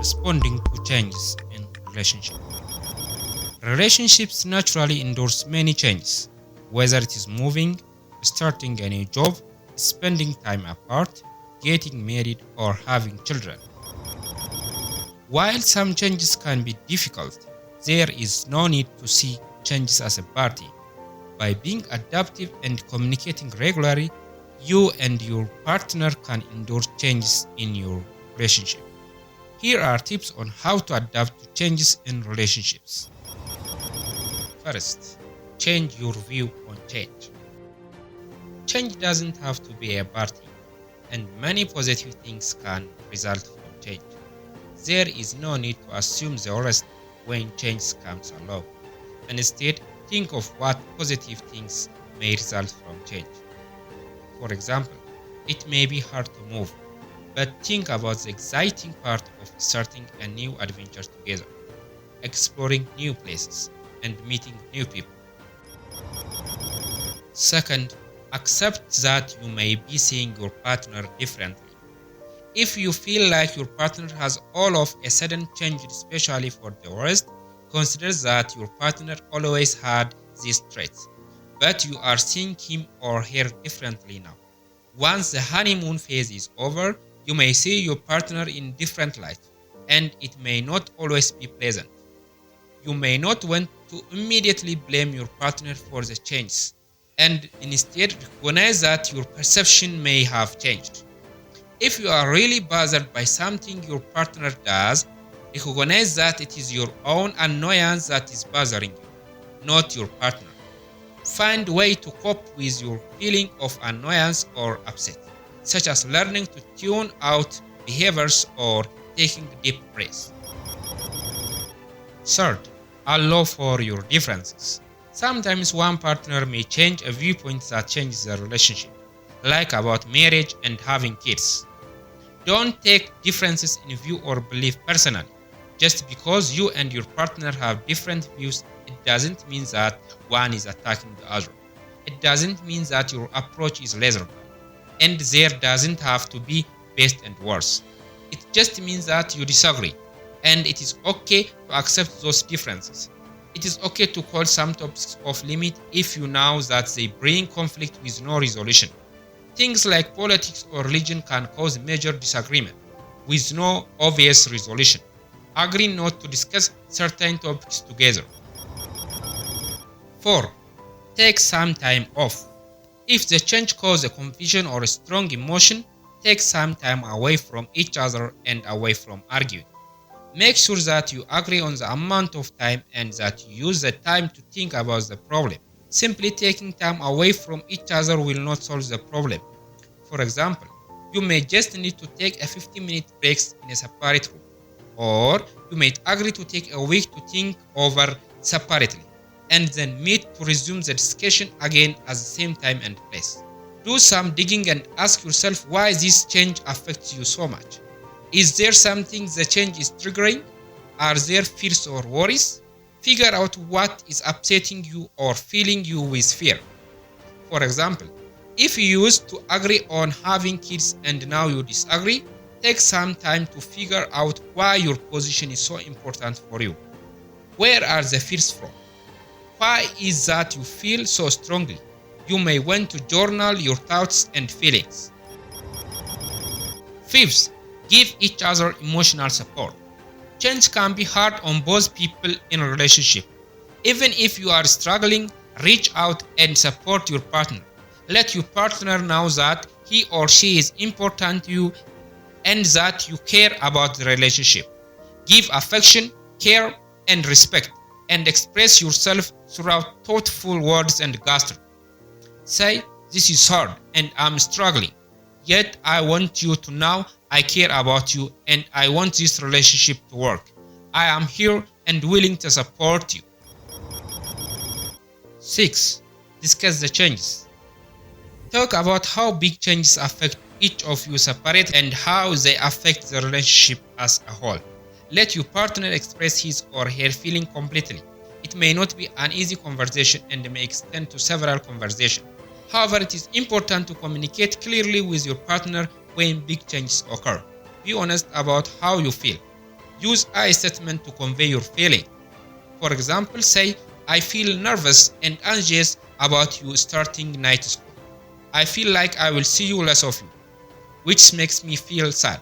responding to changes in relationships. Relationships naturally endorse many changes, whether it is moving, starting a new job, spending time apart, getting married, or having children. While some changes can be difficult, there is no need to see changes as a party. By being adaptive and communicating regularly, you and your partner can endorse changes in your relationship. Here are tips on how to adapt to changes in relationships. First, change your view on change. Change doesn't have to be a party, and many positive things can result from change. There is no need to assume the worst when change comes along. Instead, think of what positive things may result from change. For example, it may be hard to move, but think about the exciting part of starting a new adventure together, exploring new places, and meeting new people. Second, accept that you may be seeing your partner differently. If you feel like your partner has all of a sudden changed, especially for the worst, consider that your partner always had these traits, but you are seeing him or her differently now. Once the honeymoon phase is over, you may see your partner in different light, and it may not always be pleasant. You may not want to immediately blame your partner for the changes, and instead recognize that your perception may have changed. If you are really bothered by something your partner does, recognize that it is your own annoyance that is bothering you, not your partner. Find a way to cope with your feeling of annoyance or upset, such as learning to tune out behaviors or taking deep breaths. Third, allow for your differences. Sometimes one partner may change a viewpoint that changes the relationship, like about marriage and having kids. Don't take differences in view or belief personally. Just because you and your partner have different views, it doesn't mean that one is attacking the other. It doesn't mean that your approach is lesser, and there doesn't have to be best and worse. It just means that you disagree, and it is okay to accept those differences. It is okay to call some topics off limit if you know that they bring conflict with no resolution. Things like politics or religion can cause major disagreement with no obvious resolution. Agree not to discuss certain topics together. 4. Take some time off. If the change causes a confusion or a strong emotion, take some time away from each other and away from arguing. Make sure that you agree on the amount of time and that you use the time to think about the problem. Simply taking time away from each other will not solve the problem. For example, you may just need to take a 15-minute break in a separate room, or you might agree to take a week to think over separately, and then meet to resume the discussion again at the same time and place. Do some digging and ask yourself why this change affects you so much. Is there something the change is triggering? Are there fears or worries? Figure out what is upsetting you or filling you with fear. For example, if you used to agree on having kids and now you disagree, take some time to figure out why your position is so important for you. Where are the fears from? Why is that you feel so strongly? You may want to journal your thoughts and feelings. Fifth, give each other emotional support. Change can be hard on both people in a relationship. Even if you are struggling, reach out and support your partner. Let your partner know that he or she is important to you and that you care about the relationship. Give affection, care, and respect, and express yourself throughout thoughtful words and gestures. Say, "This is hard and I'm struggling. Yet I want you to know I care about you and I want this relationship to work. I am here and willing to support you." 6. Discuss the changes. Talk about how big changes affect each of you separately and how they affect the relationship as a whole. Let your partner express his or her feeling completely. It may not be an easy conversation and may extend to several conversations. However, it is important to communicate clearly with your partner when big changes occur. Be honest about how you feel. Use I statement to convey your feeling. For example, say, I feel nervous and anxious about you starting night school. I feel like I will see you less of you, which makes me feel sad.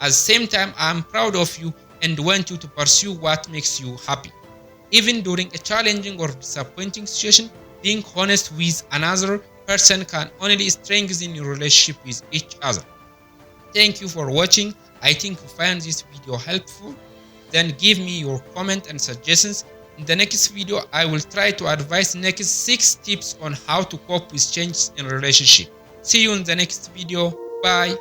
At the same time, I am proud of you and want you to pursue what makes you happy. Even during a challenging or disappointing situation, being honest with another person can only strengthen your relationship with each other. Thank you for watching. I think you find this video helpful. Then give me your comment and suggestions. In the next video, I will try to advise next 6 tips on how to cope with changes in relationship. See you in the next video. Bye.